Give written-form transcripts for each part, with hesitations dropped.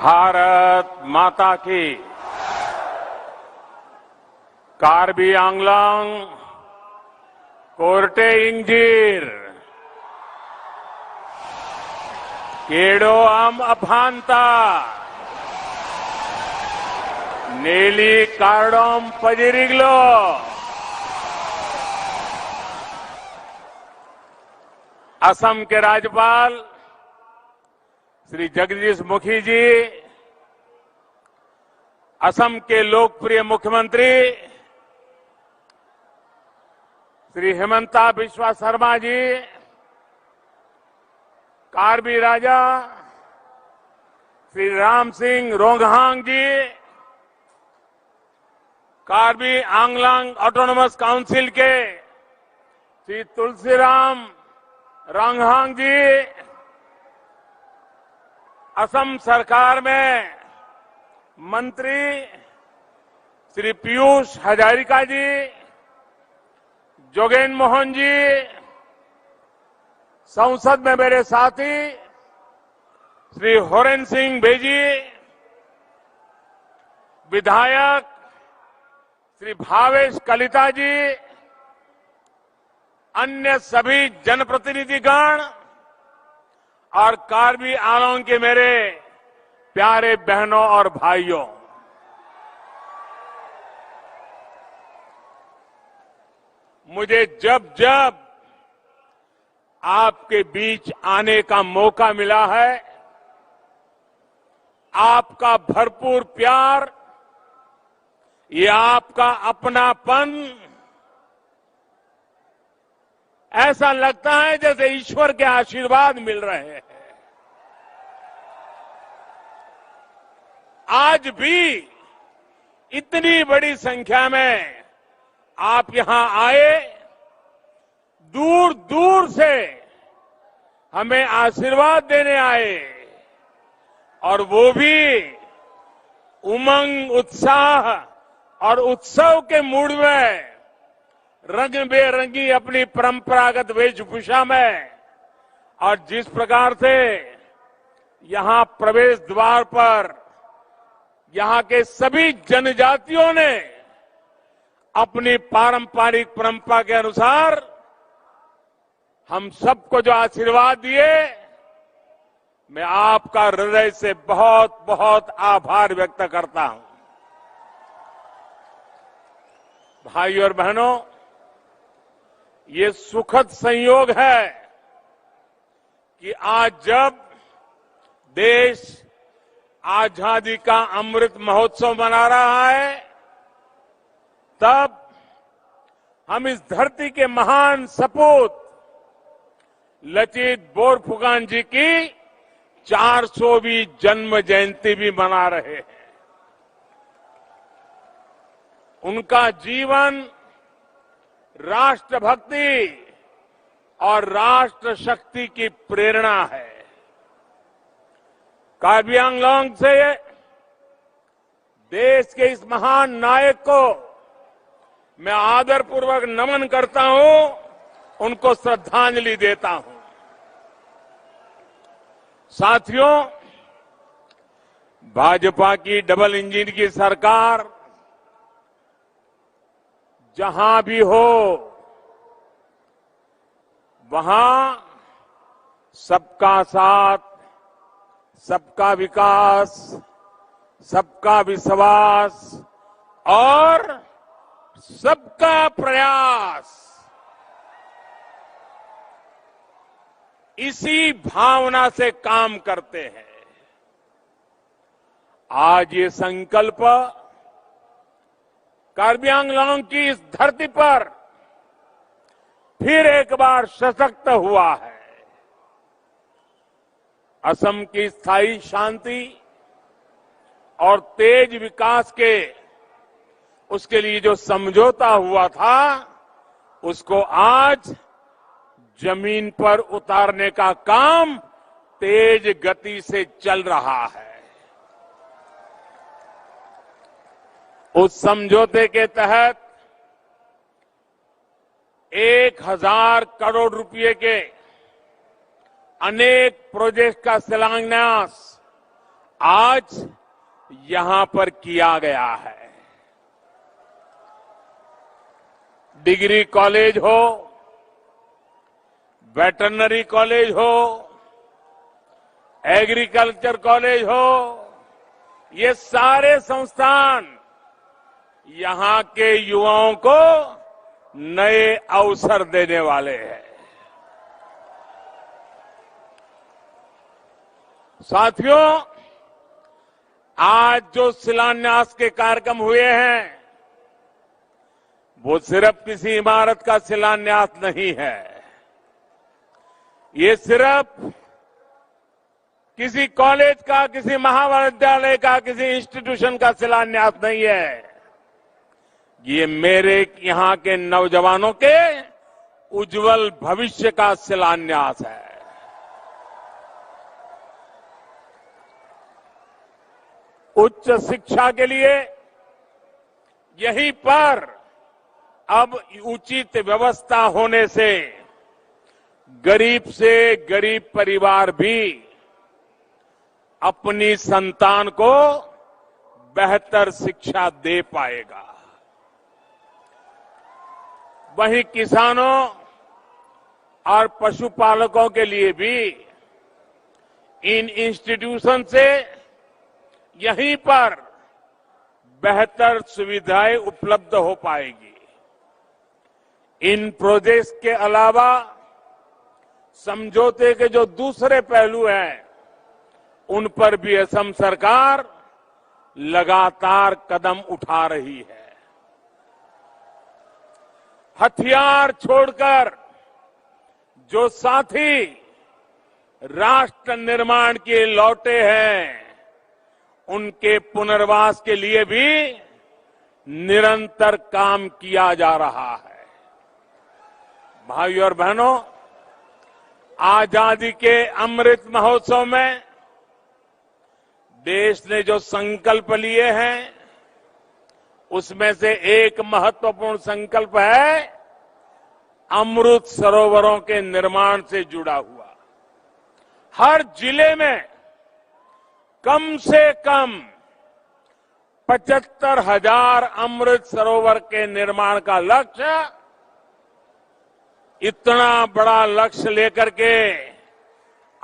भारत माता की। कार्बी आंगलांग कोर्टे इंजीर केडो आम अफांता नेली कार्डोम पजिरिग्लो। असम के राज्यपाल श्री जगदीश मुखी जी, असम के लोकप्रिय मुख्यमंत्री श्री हिमंता बिस्वा शर्मा जी, कार्बी राजा श्री राम सिंह रोंगहांग जी, कार्बी आंगलांग ऑटोनोमस काउंसिल के श्री तुलसीराम रोंगहांग जी, असम सरकार में मंत्री श्री पीयूष हजारिका जी, जोगेन मोहन जी, संसद में मेरे साथी श्री होरेन सिंह बेजी, विधायक श्री भावेश कलिता जी, अन्य सभी जनप्रतिनिधिगण और कार्बी आंगलांग के मेरे प्यारे बहनों और भाइयों, मुझे जब जब आपके बीच आने का मौका मिला है, आपका भरपूर प्यार, ये आपका अपनापन, ऐसा लगता है जैसे ईश्वर के आशीर्वाद मिल रहे हैं। आज भी इतनी बड़ी संख्या में आप यहां आए, दूर दूर से हमें आशीर्वाद देने आए, और वो भी उमंग, उत्साह और उत्सव के मूड में, रंग बेरंगी अपनी परंपरागत वेशभूषा में, और जिस प्रकार से यहां प्रवेश द्वार पर यहां के सभी जनजातियों ने अपनी पारंपरिक परंपरा के अनुसार हम सबको जो आशीर्वाद दिए, मैं आपका हृदय से बहुत बहुत आभार व्यक्त करता हूं। भाइयों और बहनों, ये सुखद संयोग है कि आज जब देश आजादी का अमृत महोत्सव मना रहा है, तब हम इस धरती के महान सपूत लचित बोरफुकन जी की 400वीं जन्म जयंती भी मना रहे हैं। उनका जीवन राष्ट्रभक्ति और राष्ट्र शक्ति की प्रेरणा है। कार्बी आंगलांग से देश के इस महान नायक को मैं आदरपूर्वक नमन करता हूं, उनको श्रद्धांजलि देता हूं। साथियों, भाजपा की डबल इंजन की सरकार जहां भी हो, वहां सबका साथ, सबका विकास, सबका विश्वास और सबका प्रयास, इसी भावना से काम करते हैं। आज ये संकल्प कार्बी आंगलांग की इस धरती पर फिर एक बार सशक्त हुआ है। असम की स्थायी शांति और तेज विकास के उसके लिए जो समझौता हुआ था, उसको आज जमीन पर उतारने का काम तेज गति से चल रहा है। उस समझौते के तहत 1000 करोड़ रुपए के अनेक प्रोजेक्ट का शिलान्यास आज यहां पर किया गया है। डिग्री कॉलेज हो, वेटरनरी कॉलेज हो, एग्रीकल्चर कॉलेज हो, ये सारे संस्थान यहां के युवाओं को नए अवसर देने वाले हैं। साथियों, आज जो शिलान्यास के कार्यक्रम हुए हैं, वो सिर्फ किसी इमारत का शिलान्यास नहीं है। ये सिर्फ किसी कॉलेज का, किसी महाविद्यालय का, किसी इंस्टीट्यूशन का शिलान्यास नहीं है। ये मेरे यहां के नौजवानों के उज्जवल भविष्य का शिलान्यास है। उच्च शिक्षा के लिए यहीं पर अब उचित व्यवस्था होने से गरीब से गरीब परिवार भी अपनी संतान को बेहतर शिक्षा दे पाएगा। वहीं किसानों और पशुपालकों के लिए भी इन इंस्टीट्यूशन से यहीं पर बेहतर सुविधाएं उपलब्ध हो पाएगी। इन प्रोजेक्ट्स के अलावा समझौते के जो दूसरे पहलू हैं, उन पर भी असम सरकार लगातार कदम उठा रही है। हथियार छोड़कर जो साथी राष्ट्र निर्माण के लौटे हैं, उनके पुनर्वास के लिए भी निरंतर काम किया जा रहा है। भाइयों और बहनों, आजादी के अमृत महोत्सव में देश ने जो संकल्प लिए हैं, उसमें से एक महत्वपूर्ण संकल्प है अमृत सरोवरों के निर्माण से जुड़ा हुआ। हर जिले में कम से कम 75,000 अमृत सरोवर के निर्माण का लक्ष्य, इतना बड़ा लक्ष्य लेकर के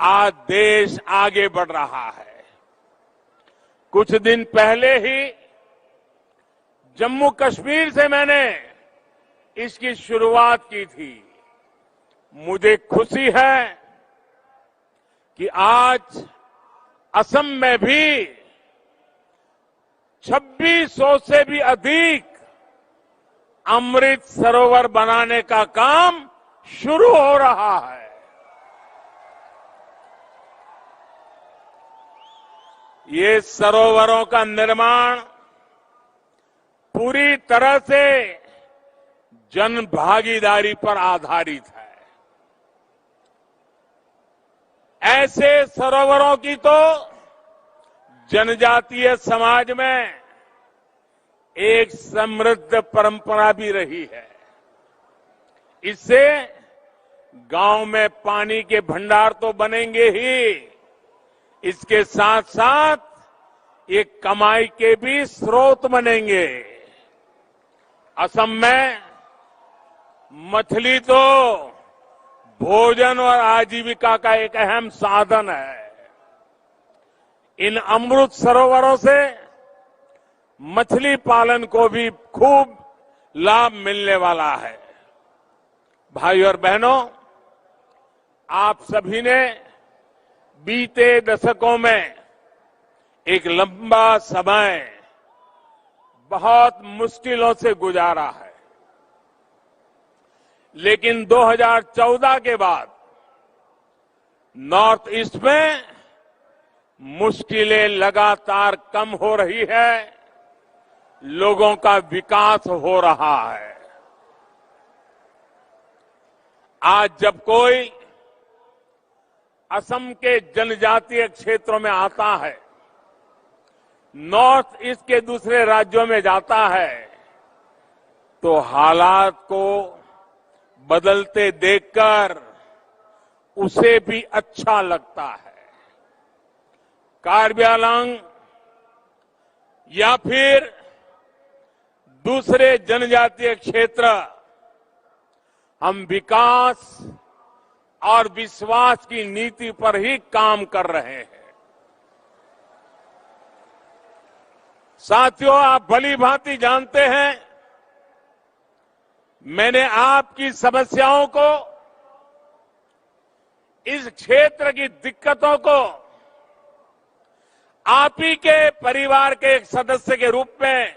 आज देश आगे बढ़ रहा है। कुछ दिन पहले ही जम्मू कश्मीर से मैंने इसकी शुरुआत की थी। मुझे खुशी है कि आज असम में भी 2600 से भी अधिक अमृत सरोवर बनाने का काम शुरू हो रहा है। ये सरोवरों का निर्माण पूरी तरह से जन भागीदारी पर आधारित है। ऐसे सरोवरों की तो जनजातीय समाज में एक समृद्ध परंपरा भी रही है। इससे गांव में पानी के भंडार तो बनेंगे ही, इसके साथ साथ ये कमाई के भी स्रोत बनेंगे। असम में मछली तो भोजन और आजीविका का एक अहम साधन है। इन अमृत सरोवरों से मछली पालन को भी खूब लाभ मिलने वाला है। भाइयों और बहनों, आप सभी ने बीते दशकों में एक लंबा समय बहुत मुश्किलों से गुजारा है, लेकिन 2014 के बाद नॉर्थ ईस्ट में मुश्किलें लगातार कम हो रही है, लोगों का विकास हो रहा है। आज जब कोई असम के जनजातीय क्षेत्रों में आता है, नॉर्थ ईस्ट के दूसरे राज्यों में जाता है, तो हालात को बदलते देखकर उसे भी अच्छा लगता है। कार्बी आंगलांग या फिर दूसरे जनजातीय क्षेत्र, हम विकास और विश्वास की नीति पर ही काम कर रहे हैं। साथियों, आप भली भांति जानते हैं, मैंने आपकी समस्याओं को, इस क्षेत्र की दिक्कतों को आप ही के परिवार के एक सदस्य के रूप में,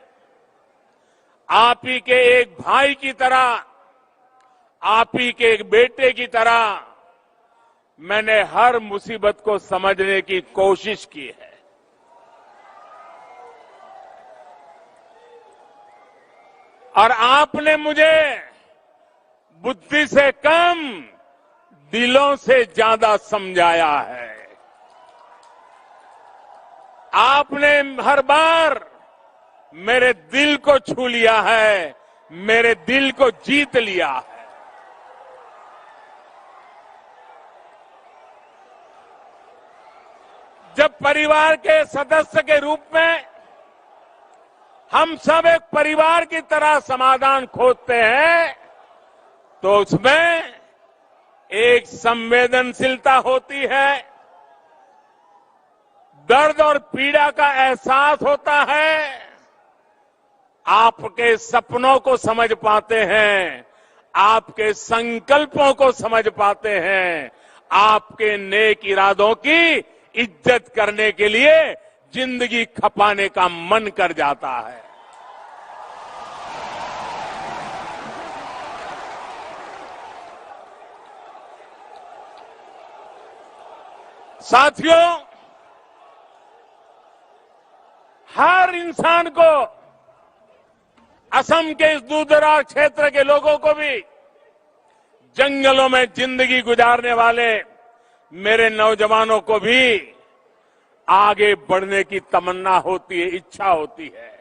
आप ही के एक भाई की तरह, आप ही के एक बेटे की तरह मैंने हर मुसीबत को समझने की कोशिश की है। और आपने मुझे बुद्धि से कम दिलों से ज्यादा समझाया है। आपने हर बार मेरे दिल को छू लिया है, मेरे दिल को जीत लिया है। जब परिवार के सदस्य के रूप में हम सब एक परिवार की तरह समाधान खोजते हैं, तो उसमें एक संवेदनशीलता होती है, दर्द और पीड़ा का एहसास होता है, आपके सपनों को समझ पाते हैं, आपके संकल्पों को समझ पाते हैं, आपके नेक इरादों की इज्जत करने के लिए जिंदगी खपाने का मन कर जाता है। साथियों, हर इंसान को, असम के इस दूरदराज क्षेत्र के लोगों को भी, जंगलों में जिंदगी गुजारने वाले मेरे नौजवानों को भी आगे बढ़ने की तमन्ना होती है, इच्छा होती है।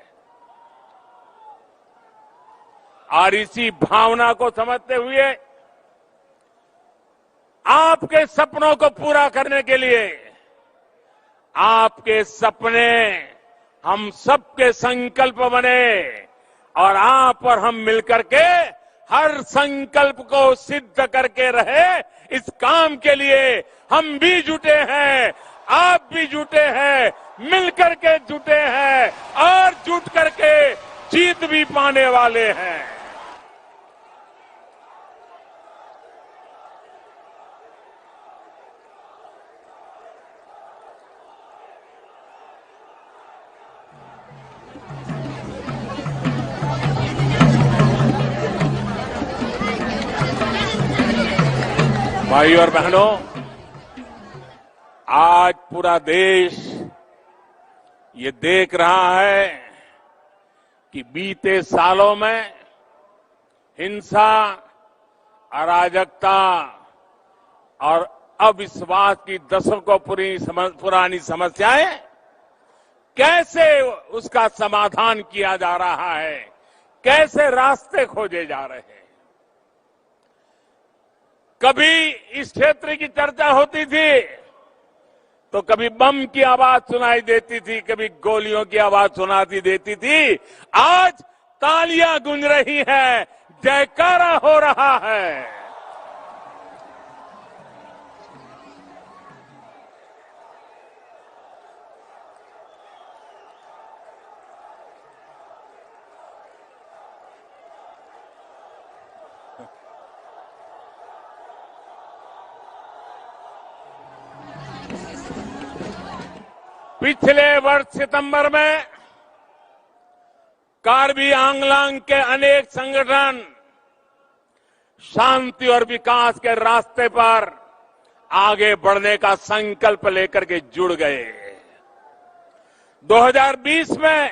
और इसी भावना को समझते हुए आपके सपनों को पूरा करने के लिए, आपके सपने हम सबके संकल्प बने और आप और हम मिलकर के हर संकल्प को सिद्ध करके रहे, इस काम के लिए हम भी जुटे हैं, आप भी जुटे हैं, मिलकर के जुटे हैं और जुट करके जीत भी पाने वाले हैं। भाइयों और बहनों, आज पूरा देश ये देख रहा है कि बीते सालों में हिंसा, अराजकता और अविश्वास की दशकों पुरानी समस्याएं कैसे उसका समाधान किया जा रहा है, कैसे रास्ते खोजे जा रहे हैं। कभी इस क्षेत्र की चर्चा होती थी तो कभी बम की आवाज सुनाई देती थी, कभी गोलियों की आवाज सुनाती देती थी। आज तालियां गूंज रही है, जयकारा हो रहा है। पिछले वर्ष सितंबर में कार्बी आंगलांग के अनेक संगठन शांति और विकास के रास्ते पर आगे बढ़ने का संकल्प लेकर के जुड़ गए। 2020 में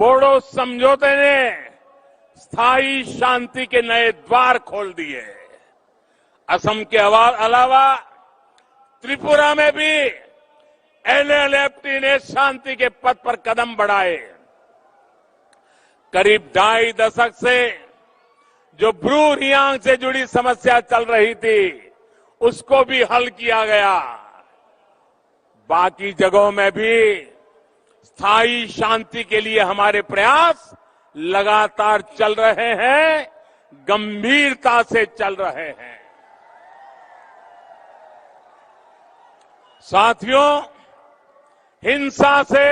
बोडो समझौते ने स्थायी शांति के नए द्वार खोल दिए। असम के अलावा त्रिपुरा में भी एलएलएफटी ने शांति के पथ पर कदम बढ़ाए। करीब 2.5 दशक से जो ब्रू रियांग से जुड़ी समस्या चल रही थी, उसको भी हल किया गया। बाकी जगहों में भी स्थायी शांति के लिए हमारे प्रयास लगातार चल रहे हैं, गंभीरता से चल रहे हैं। साथियों, हिंसा से,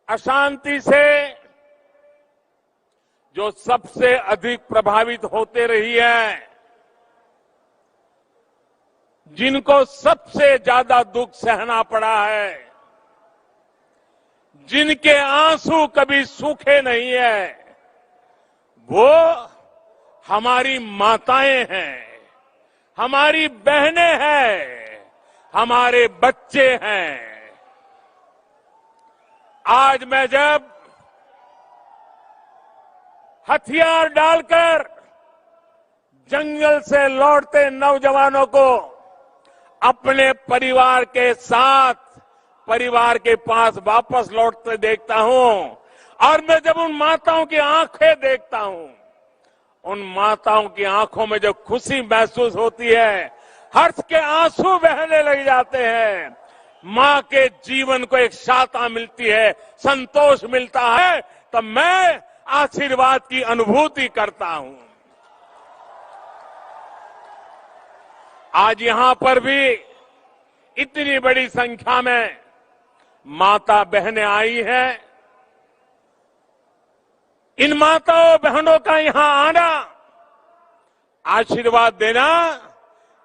अशांति से जो सबसे अधिक प्रभावित होते रही है, जिनको सबसे ज्यादा दुख सहना पड़ा है, जिनके आंसू कभी सूखे नहीं है, वो हमारी माताएं हैं, हमारी बहनें हैं, हमारे बच्चे हैं। आज मैं जब हथियार डालकर जंगल से लौटते नौजवानों को अपने परिवार के साथ, परिवार के पास वापस लौटते देखता हूं, और मैं जब उन माताओं की आंखें देखता हूं, उन माताओं की आंखों में जो खुशी महसूस होती है, हर्ष के आंसू बहने लग जाते हैं। मां के जीवन को एक शांति मिलती है, संतोष मिलता है, तब मैं आशीर्वाद की अनुभूति करता हूं। आज यहां पर भी इतनी बड़ी संख्या में माता बहनें आई हैं। इन माताओं बहनों का यहां आना, आशीर्वाद देना,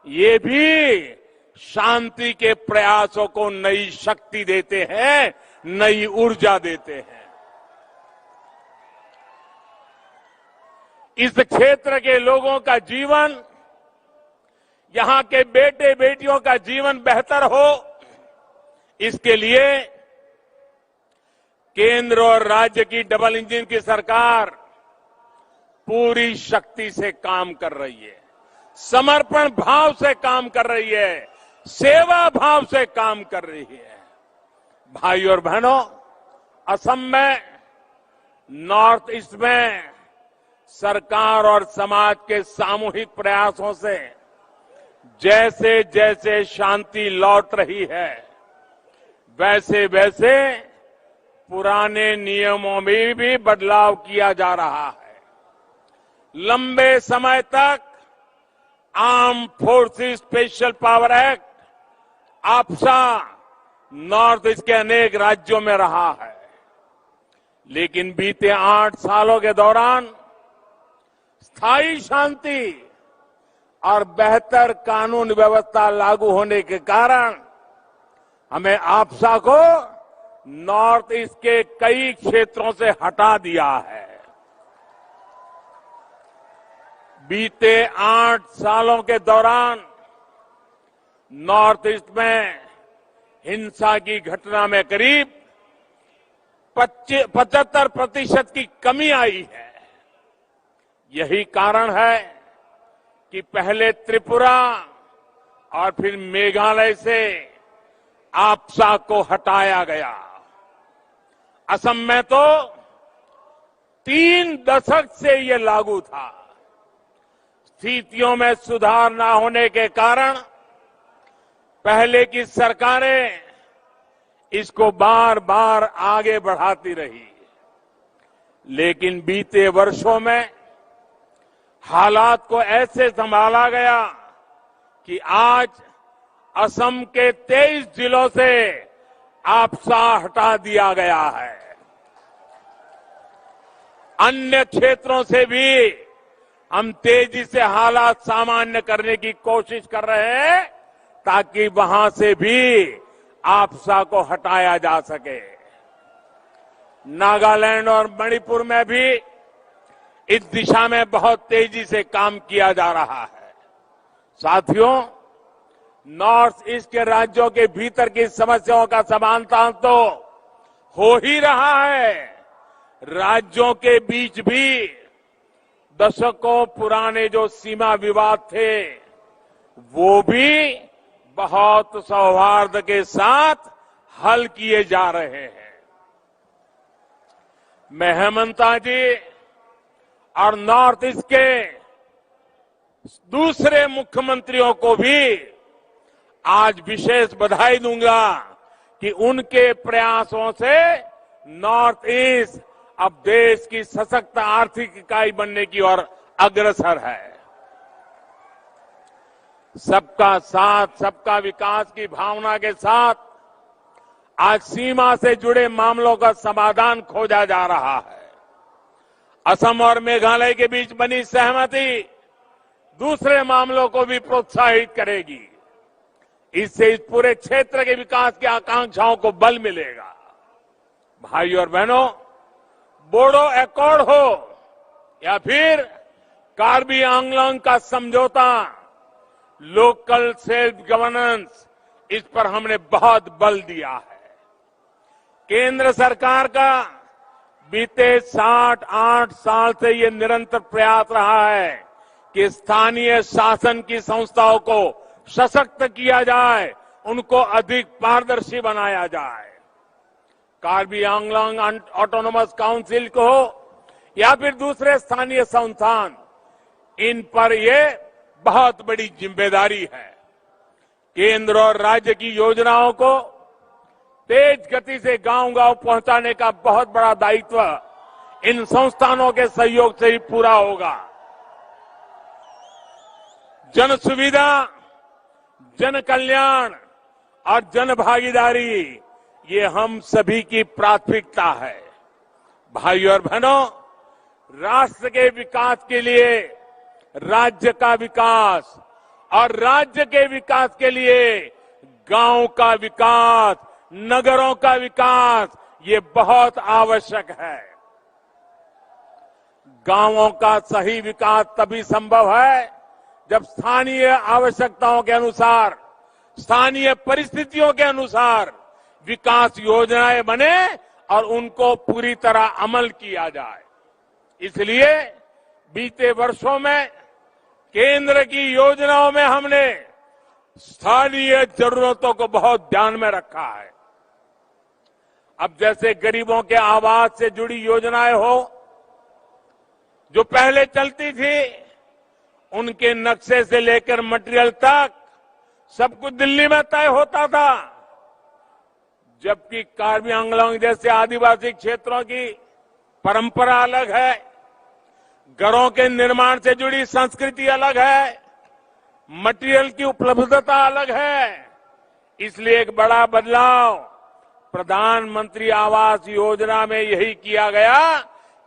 ये भी शांति के प्रयासों को नई शक्ति देते हैं, नई ऊर्जा देते हैं। इस क्षेत्र के लोगों का जीवन, यहां के बेटे बेटियों का जीवन बेहतर हो, इसके लिए केंद्र और राज्य की डबल इंजन की सरकार पूरी शक्ति से काम कर रही है, समर्पण भाव से काम कर रही है, सेवा भाव से काम कर रही है। भाई और बहनों, असम में, नॉर्थ ईस्ट में सरकार और समाज के सामूहिक प्रयासों से जैसे जैसे शांति लौट रही है, वैसे वैसे पुराने नियमों में भी बदलाव किया जा रहा है। लंबे समय तक armed forces special power act, AFSPA, north east के अनेक राज्यों में रहा है, लेकिन बीते 8 सालों के दौरान स्थायी शांति और बेहतर कानून व्यवस्था लागू होने के कारण हमें आप्सा को नॉर्थ ईस्ट के कई क्षेत्रों से हटा दिया है। बीते 8 सालों के दौरान नॉर्थ ईस्ट में हिंसा की घटना में करीब 75% की कमी आई है। यही कारण है कि पहले त्रिपुरा और फिर मेघालय से आप्सा को हटाया गया। असम में तो 3 दशक से ये लागू था। स्थितियों में सुधार न होने के कारण पहले की सरकारें इसको बार बार आगे बढ़ाती रही, लेकिन बीते वर्षों में हालात को ऐसे संभाला गया कि आज असम के 23 जिलों से आप्सा हटा दिया गया है। अन्य क्षेत्रों से भी हम तेजी से हालात सामान्य करने की कोशिश कर रहे हैं, ताकि वहां से भी आप्सा को हटाया जा सके। नागालैंड और मणिपुर में भी इस दिशा में बहुत तेजी से काम किया जा रहा है। साथियों, नॉर्थ ईस्ट के राज्यों के भीतर की समस्याओं का समाधान तो हो ही रहा है, राज्यों के बीच भी दशकों पुराने जो सीमा विवाद थे, वो भी बहुत सौहार्द के साथ हल किए जा रहे हैं। मैं हेमंता जी और नॉर्थ ईस्ट के दूसरे मुख्यमंत्रियों को भी आज विशेष बधाई दूंगा कि उनके प्रयासों से नॉर्थ ईस्ट अब देश की सशक्त आर्थिक इकाई बनने की ओर अग्रसर है। सबका साथ सबका विकास की भावना के साथ आज सीमा से जुड़े मामलों का समाधान खोजा जा रहा है। असम और मेघालय के बीच बनी सहमति दूसरे मामलों को भी प्रोत्साहित करेगी। इससे इस पूरे क्षेत्र के विकास की आकांक्षाओं को बल मिलेगा। भाइयों और बहनों, बोडो एकॉर्ड हो या फिर कार्बी आंगलोंग का समझौता, लोकल सेल्फ गवर्नेंस, इस पर हमने बहुत बल दिया है। केंद्र सरकार का बीते 7-8 साल से ये निरंतर प्रयास रहा है कि स्थानीय शासन की संस्थाओं को सशक्त किया जाए, उनको अधिक पारदर्शी बनाया जाए। कार्बी आंगलोंग ऑटोनोमस काउंसिल को या फिर दूसरे स्थानीय संस्थान, इन पर ये बहुत बड़ी जिम्मेदारी है। केंद्र और राज्य की योजनाओं को तेज गति से गांव-गांव पहुंचाने का बहुत बड़ा दायित्व इन संस्थानों के सहयोग से ही पूरा होगा। जन सुविधा, जन कल्याण और जन भागीदारी, ये हम सभी की प्राथमिकता है। भाइयों और बहनों, राष्ट्र के विकास के लिए राज्य का विकास और राज्य के विकास के लिए गांव का विकास, नगरों का विकास, ये बहुत आवश्यक है। गांवों का सही विकास तभी संभव है जब स्थानीय आवश्यकताओं के अनुसार, स्थानीय परिस्थितियों के अनुसार विकास योजनाएं बने और उनको पूरी तरह अमल किया जाए। इसलिए बीते वर्षों में केंद्र की योजनाओं में हमने स्थानीय जरूरतों को बहुत ध्यान में रखा है। अब जैसे गरीबों के आवास से जुड़ी योजनाएं हो, जो पहले चलती थी, उनके नक्शे से लेकर मटेरियल तक सब कुछ दिल्ली में तय होता था। जबकि कार्बी आंगलोंग जैसे आदिवासी क्षेत्रों की परंपरा अलग है, घरों के निर्माण से जुड़ी संस्कृति अलग है, मटेरियल की उपलब्धता अलग है। इसलिए एक बड़ा बदलाव प्रधानमंत्री आवास योजना में यही किया गया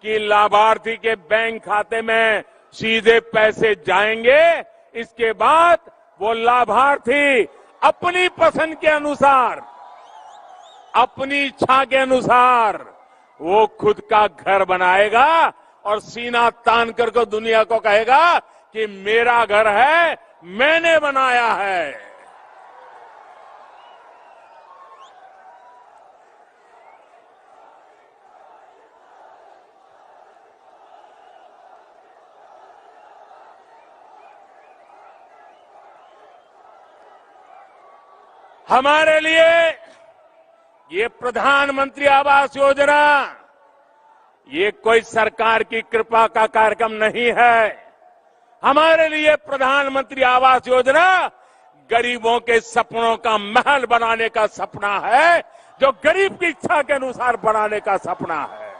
कि लाभार्थी के बैंक खाते में सीधे पैसे जाएंगे। इसके बाद वो लाभार्थी अपनी पसंद के अनुसार, अपनी इच्छा के अनुसार वो खुद का घर बनाएगा और सीना तान कर दुनिया को कहेगा कि मेरा घर है, मैंने बनाया है। हमारे लिए ये प्रधानमंत्री आवास योजना ये कोई सरकार की कृपा का कार्यक्रम नहीं है। हमारे लिए प्रधानमंत्री आवास योजना गरीबों के सपनों का महल बनाने का सपना है, जो गरीब की इच्छा के अनुसार बनाने का सपना है।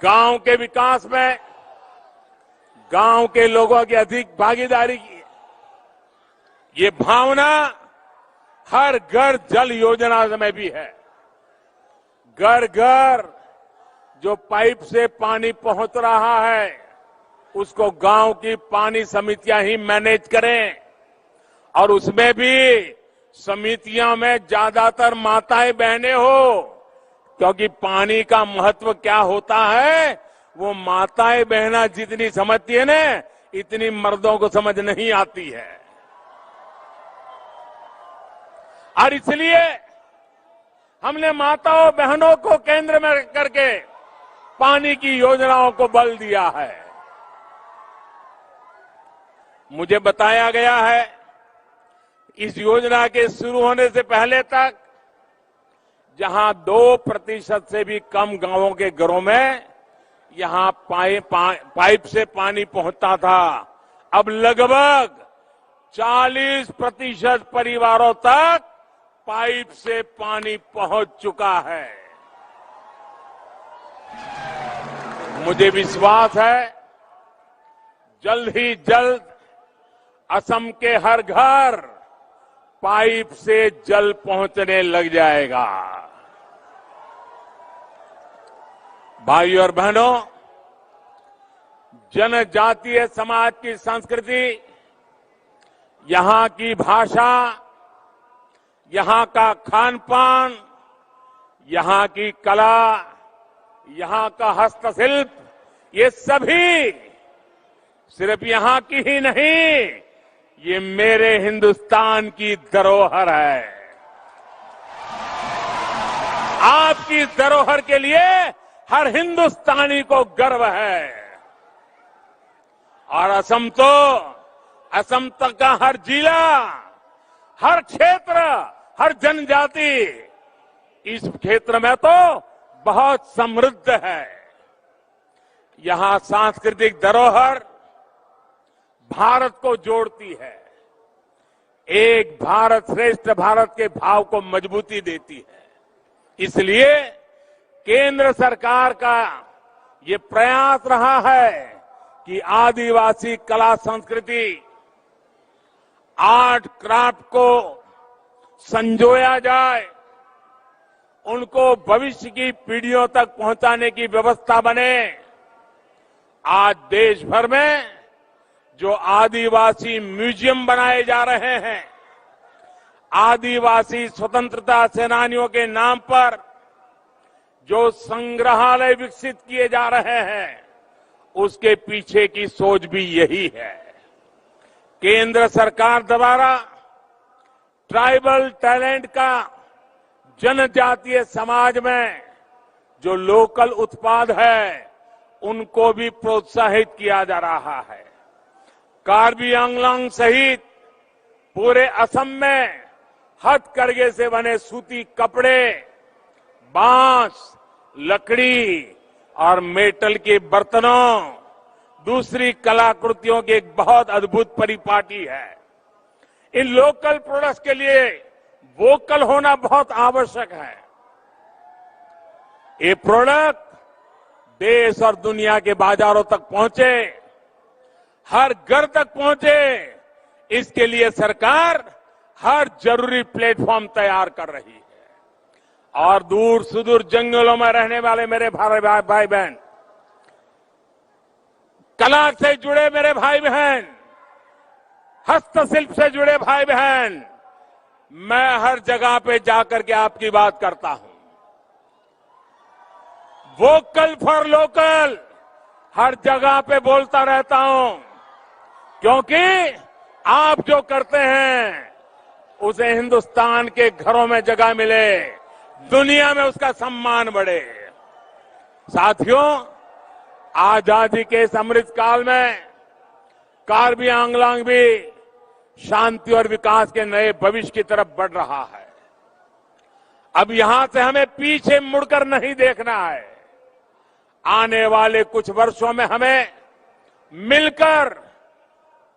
गांव के विकास में गांव के लोगों की अधिक भागीदारी की ये भावना हर घर जल योजना में भी है। घर घर जो पाइप से पानी पहुंच रहा है, उसको गांव की पानी समितियां ही मैनेज करें और उसमें भी समितियां में ज्यादातर माताएं बहनें हो, क्योंकि पानी का महत्व क्या होता है वो माताएं बहना जितनी समझती है ना, इतनी मर्दों को समझ नहीं आती है। और इसलिए हमने माताओं बहनों को केंद्र में करके पानी की योजनाओं को बल दिया है। मुझे बताया गया है इस योजना के शुरू होने से पहले तक जहां 2% से भी कम गांवों के घरों में यहां पाइप से पानी पहुंचता था, अब लगभग 40% परिवारों तक पाइप से पानी पहुंच चुका है। मुझे विश्वास है जल्द ही जल्द असम के हर घर पाइप से जल पहुंचने लग जाएगा। भाइयों और बहनों, जनजातीय समाज की संस्कृति, यहां की भाषा, यहां का खान पान, यहां की कला, यहां का हस्तशिल्प, ये सभी सिर्फ यहां की ही नहीं, ये मेरे हिंदुस्तान की धरोहर है। आपकी धरोहर के लिए हर हिंदुस्तानी को गर्व है। और असम तक का हर जिला, हर क्षेत्र, हर जनजाति इस क्षेत्र में तो बहुत समृद्ध है। यहां सांस्कृतिक धरोहर भारत को जोड़ती है, एक भारत श्रेष्ठ भारत के भाव को मजबूती देती है। इसलिए केंद्र सरकार का ये प्रयास रहा है कि आदिवासी कला संस्कृति, आर्ट क्राफ्ट को संजोया जाए, उनको भविष्य की पीढ़ियों तक पहुंचाने की व्यवस्था बने। आज देश भर में जो आदिवासी म्यूजियम बनाए जा रहे हैं, आदिवासी स्वतंत्रता सेनानियों के नाम पर जो संग्रहालय विकसित किए जा रहे हैं, उसके पीछे की सोच भी यही है। केंद्र सरकार द्वारा ट्राइबल टैलेंट का जनजातीय समाज में जो लोकल उत्पाद है, उनको भी प्रोत्साहित किया जा रहा है। कार्बी आंगलांग सहित पूरे असम में हथकरघे से बने सूती कपड़े, बांस, लकड़ी और मेटल के बर्तनों, दूसरी कलाकृतियों की एक बहुत अद्भुत परिपाटी है। इन लोकल प्रोडक्ट्स के लिए वोकल होना बहुत आवश्यक है। ये प्रोडक्ट देश और दुनिया के बाजारों तक पहुंचे, हर घर तक पहुंचे, इसके लिए सरकार हर जरूरी प्लेटफॉर्म तैयार कर रही है। और दूर सुदूर जंगलों में रहने वाले मेरे भाई बहन, कला से जुड़े मेरे भाई बहन, हस्तशिल्प से जुड़े भाई बहन, मैं हर जगह पे जाकर के आपकी बात करता हूं। वोकल फॉर लोकल हर जगह पे बोलता रहता हूं, क्योंकि आप जो करते हैं उसे हिंदुस्तान के घरों में जगह मिले, दुनिया में उसका सम्मान बढ़े। साथियों, आजादी के इस अमृत काल में कार्बी आंगलांग भी शांति और विकास के नए भविष्य की तरफ बढ़ रहा है। अब यहां से हमें पीछे मुड़कर नहीं देखना है। आने वाले कुछ वर्षों में हमें मिलकर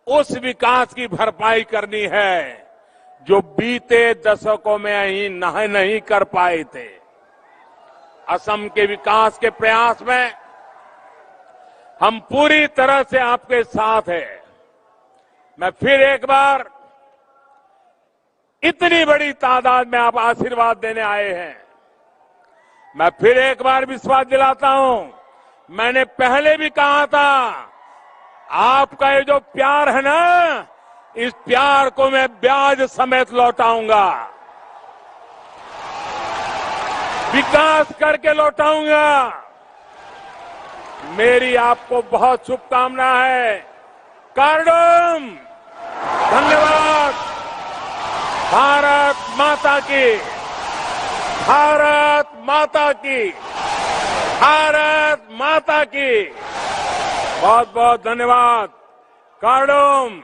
उस विकास की भरपाई करनी है जो बीते दशकों में ही नहीं कर पाए थे। असम के विकास के प्रयास में हम पूरी तरह से आपके साथ हैं। मैं फिर एक बार, इतनी बड़ी तादाद में आप आशीर्वाद देने आए हैं, मैं फिर एक बार विश्वास दिलाता हूं। मैंने पहले भी कहा था, आपका ये जो प्यार है ना, इस प्यार को मैं ब्याज समेत लौटाऊंगा, विकास करके लौटाऊंगा। मेरी आपको बहुत शुभकामना है। कार्डम, धन्यवाद। भारत माता की, भारत माता की, भारत माता की। बहुत बहुत धन्यवाद। कार्डम।